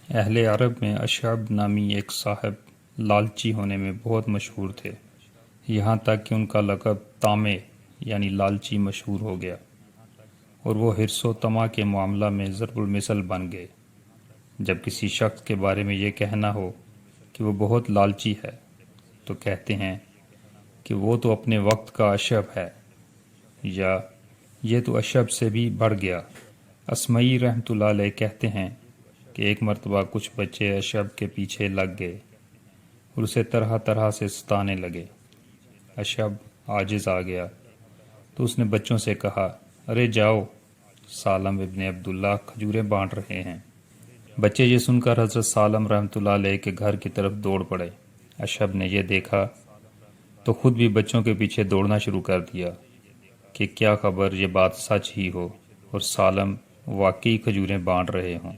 अहले अरब में अशअब नामी एक साहब लालची होने में बहुत मशहूर थे। यहाँ तक कि उनका लक़ब तामे यानी लालची मशहूर हो गया और वो हिर्सो तमा के मामला में ज़रबुल मिसल बन गए। जब किसी शख्स के बारे में ये कहना हो कि वो बहुत लालची है तो कहते हैं कि वो तो अपने वक्त का अशअब है, या ये तो अशअब से भी बढ़ गया। अस्मई रहमतुल्लाह अलैह कहते हैं कि एक मरतबा कुछ बच्चे अशअब के पीछे लग गए और उसे तरह तरह से सताने लगे। अशअब आजिज़ आ गया तो उसने बच्चों से कहा, अरे जाओ, सालम इब्ने अब्दुल्लाह खजूरें बांट रहे हैं। बच्चे ये सुनकर हज़रत सालम रहमतुल्लाह अलैह के घर की तरफ दौड़ पड़े। अशअब ने यह देखा तो खुद भी बच्चों के पीछे दौड़ना शुरू कर दिया कि क्या खबर ये बात सच ही हो और सालम वाकई खजूरें बांट रहे हों।